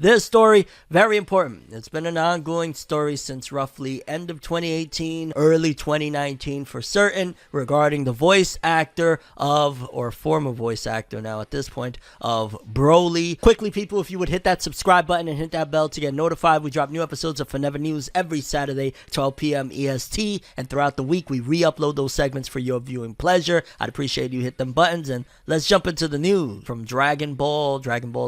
This story, very important. It's been an ongoing story since roughly end of 2018, early 2019 for certain, regarding the voice actor of, or former voice actor now at this point, of Broly. Quickly, people, if you would hit that subscribe button and hit that bell to get notified. We drop new episodes of Forever News every Saturday, 12 p.m. EST, and throughout the week, we re-upload those segments for your viewing pleasure. I'd appreciate you hit them buttons, and let's jump into the news. From Dragon Ball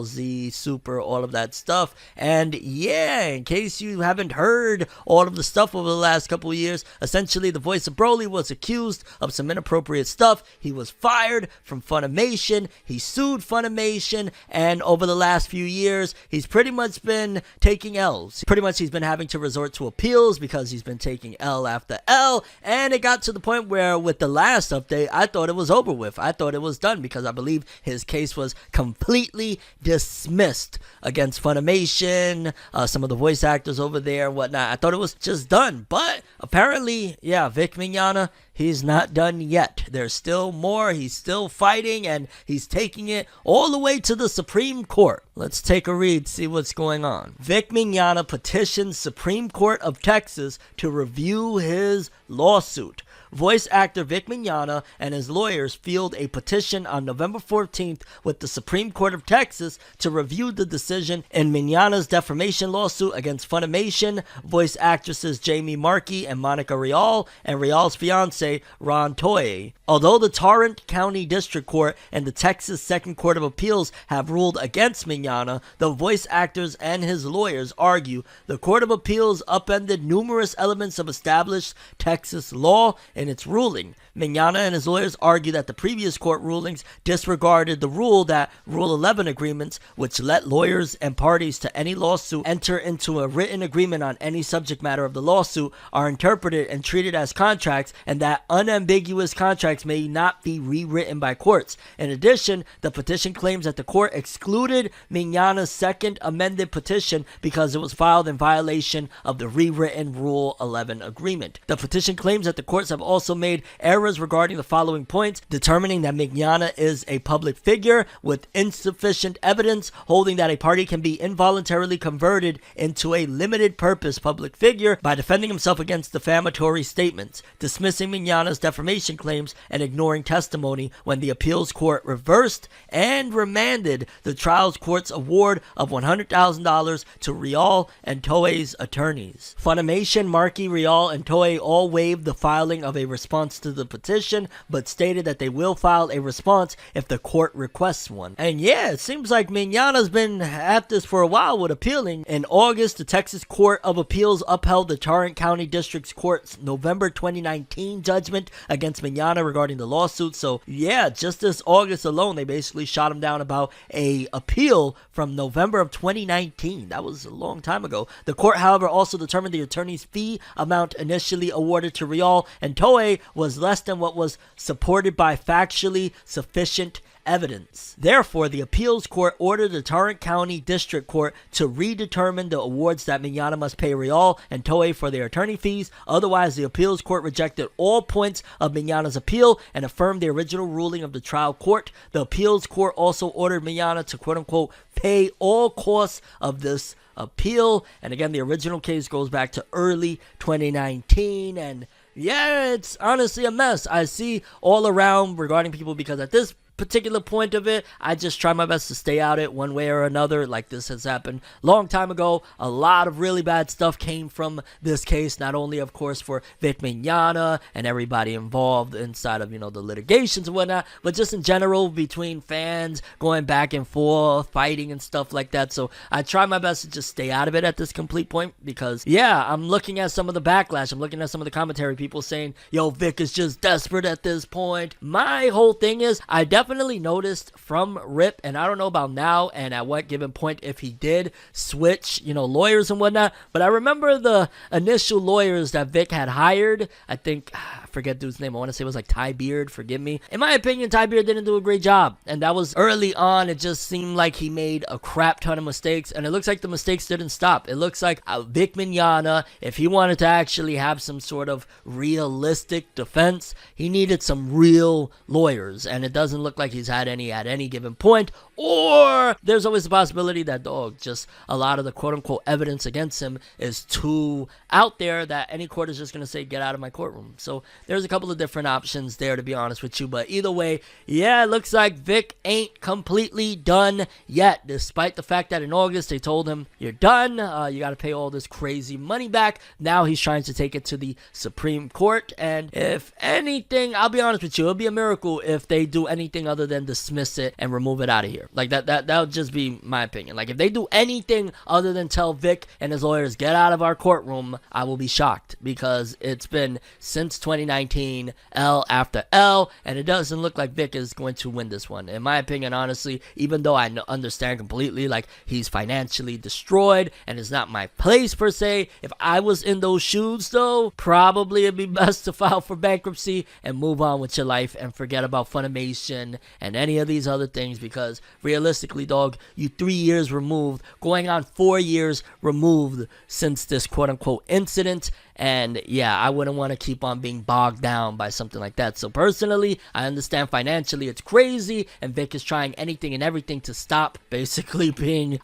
Z, Super, all of that stuff. And yeah, in case you haven't heard all of the stuff over the last couple of years, essentially the voice of Broly was accused of some inappropriate stuff. He was fired from Funimation. He sued Funimation, and over the last few years, he's pretty much been taking L's. Pretty much he's been having to resort to appeals because he's been taking L after L, and it got to the point where with the last update, I thought it was over with. I thought it was done because I believe his case was completely dismissed against Funimation, some of the voice actors over there and whatnot. I thought it was just done, but apparently, yeah, Vic Mignogna, he's not done yet. There's still more. He's still fighting, and he's taking it all the way to the Supreme Court. Let's take a read, see what's going on. Vic Mignogna petitions Supreme Court of Texas to review his lawsuit. Voice actor Vic Mignogna and his lawyers filed a petition on November 14th with the Supreme Court of Texas to review the decision in Mignogna's defamation lawsuit against Funimation, voice actresses Jamie Marchi and Monica Rial, and Rial's fiance Ron Toye. Although the Tarrant County District Court and the Texas Second Court of Appeals have ruled against Mignogna, the voice actors and his lawyers argue the Court of Appeals upended numerous elements of established Texas law in its ruling. Mignogna and his lawyers argue that the previous court rulings disregarded the rule that Rule 11 agreements, which let lawyers and parties to any lawsuit enter into a written agreement on any subject matter of the lawsuit, are interpreted and treated as contracts, and that unambiguous contracts may not be rewritten by courts. In addition, the petition claims that the court excluded Mignogna's second amended petition because it was filed in violation of the rewritten Rule 11 agreement. The petition claims that the courts have also made errors regarding the following points: determining that Mignogna is a public figure with insufficient evidence, holding that a party can be involuntarily converted into a limited purpose public figure by defending himself against defamatory statements, dismissing Mignogna's defamation claims, and ignoring testimony when the appeals court reversed and remanded the trial court's award of $100,000 to Rial and Toei's attorneys. Funimation, Marchi, Rial, and Toei all waived the filing of a response to the petition, but stated that they will file a response if the court requests one. And yeah, it seems like Mignogna's been at this for a while with appealing. In August, the Texas Court of Appeals upheld the Tarrant County District Court's November 2019 judgment against Mignogna regarding the lawsuit. So yeah, just this August alone, they basically shot him down about a appeal from November of 2019. That was a long time ago. The court, however, also determined the attorney's fee amount initially awarded to Rial and Toei was less than what was supported by factually sufficient evidence. Therefore, the appeals court ordered the Tarrant County District Court to redetermine the awards that Mignogna must pay Rial and Toei for their attorney fees. Otherwise, the appeals court rejected all points of Mignogna's appeal and affirmed the original ruling of the trial court. The appeals court also ordered Mignogna to quote-unquote pay all costs of this appeal. And again, the original case goes back to early 2019, and yeah, it's honestly a mess. I see all around regarding people, because at this particular point of it, I just try my best to stay out it one way or another. Like, this has happened long time ago. A lot of really bad stuff came from this case, not only of course for Vic Mignogna and everybody involved inside of, you know, the litigations and whatnot, but just in general between fans going back and forth, fighting and stuff like that. So I try my best to just stay out of it at this complete point, because yeah, I'm looking at some of the backlash, I'm looking at some of the commentary, people saying, yo, Vic is just desperate at this point. My whole thing is, I definitely noticed from rip, and I don't know about now and at what given point if he did switch, you know, lawyers and whatnot, but I remember the initial lawyers that Vic had hired. I think, I forget dude's name, I want to say it was like Ty Beard, forgive me. In my opinion, Ty Beard didn't do a great job, and that was early on. It just seemed like he made a crap ton of mistakes, and it looks like the mistakes didn't stop. It looks like Vic Mignogna, if he wanted to actually have some sort of realistic defense, he needed some real lawyers, and it doesn't look like he's had any at any given point, or there's always the possibility that, dog, just a lot of the quote-unquote evidence against him is too out there that any court is just going to say, get out of my courtroom. So there's a couple of different options there, to be honest with you. But either way, yeah, it looks like Vic ain't completely done yet, despite the fact that in August they told him, you're done, you got to pay all this crazy money back. Now he's trying to take it to the Supreme Court, and if anything, I'll be honest with you, it'll be a miracle if they do anything other than dismiss it and remove it out of here. Like that would just be my opinion. Like if they do anything other than tell Vic and his lawyers, get out of our courtroom, I will be shocked, because it's been since 2019 L after L, and it doesn't look like Vic is going to win this one, in my opinion, honestly. Even though I understand completely, like, he's financially destroyed and it's not my place per se. If I was in those shoes, though, probably it'd be best to file for bankruptcy and move on with your life and forget about Funimation and any of these other things, because realistically, dog, you 3 years removed, going on 4 years removed since this quote-unquote incident. And yeah, I wouldn't want to keep on being bogged down by something like that. So personally, I understand financially it's crazy, and Vic is trying anything and everything to stop basically being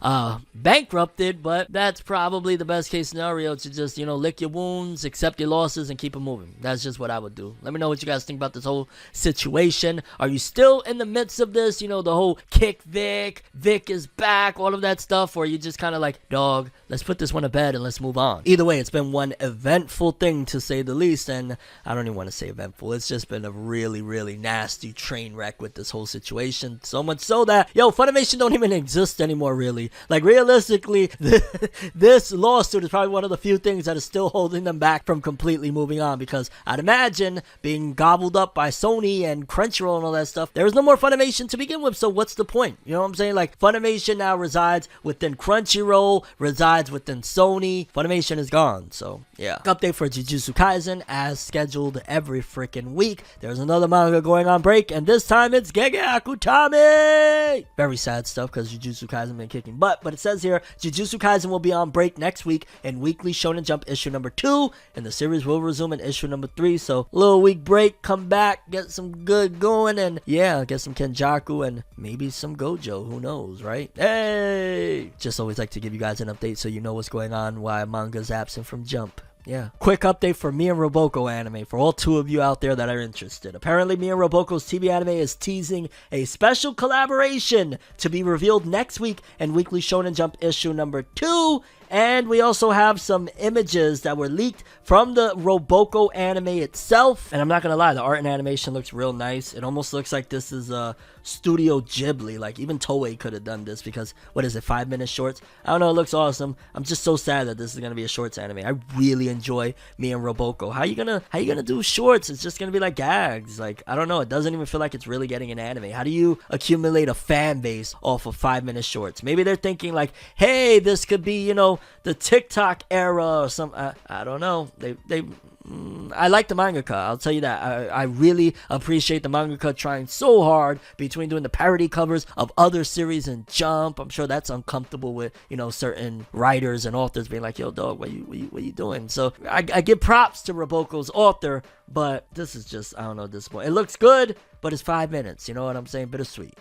bankrupted, but that's probably the best case scenario, to just, lick your wounds, accept your losses, and keep it moving. That's just what I would do. Let me know what you guys think about this whole situation. Are you still in the midst of this, the whole kick Vic is back, all of that stuff, or are you just kind of like, dog, let's put this one to bed and let's move on? Either way, it's been one eventful thing, to say the least, and I don't even want to say eventful. It's just been a really, really nasty train wreck with this whole situation. So much so that, Funimation don't even exist anymore, really. Like, realistically, this lawsuit is probably one of the few things that is still holding them back from completely moving on, because I'd imagine being gobbled up by Sony and Crunchyroll and all that stuff, there's no more Funimation to begin with, so what's the point? You know what I'm saying? Like, Funimation now resides within Crunchyroll, resides within Sony. Funimation is gone, so yeah. Update for Jujutsu Kaisen, as scheduled every freaking week. There's another manga going on break, and this time it's Gege Akutami! Very sad stuff, because Jujutsu Kaisen been kicking butt, but it says here, Jujutsu Kaisen will be on break next week in Weekly Shonen Jump issue number 2, and the series will resume in issue number 3, so little week break, come back, get some good going, and yeah, get some Kenjaku and maybe some Gojo, who knows, right? Hey! Just always like to give you guys an update so you know what's going on, why manga's absent from Jump. Yeah. Quick update for Me and Roboko anime, for all 2 of you out there that are interested. Apparently, Me and Roboko's TV anime is teasing a special collaboration to be revealed next week in Weekly Shonen Jump issue number 2. And we also have some images that were leaked from the Roboko anime itself. And I'm not going to lie, the art and animation looks real nice. It almost looks like this is Studio Ghibli. Like, even Toei could have done this, because, what is it, 5-minute shorts? I don't know, it looks awesome. I'm just so sad that this is going to be a shorts anime. I really enjoy Me and Roboko. How you gonna do shorts? It's just going to be like gags. Like, I don't know, it doesn't even feel like it's really getting an anime. How do you accumulate a fan base off of 5-minute shorts? Maybe they're thinking like, hey, this could be, the TikTok era or some, I don't know. I like the mangaka, I'll tell you that. I really appreciate the mangaka trying so hard between doing the parody covers of other series and Jump. I'm sure that's uncomfortable with, certain writers and authors being like, yo, dog, what you doing? So I give props to Roboko's author, but this is just, I don't know, at this point. It looks good, but it's 5 minutes, you know what I'm saying? Bittersweet.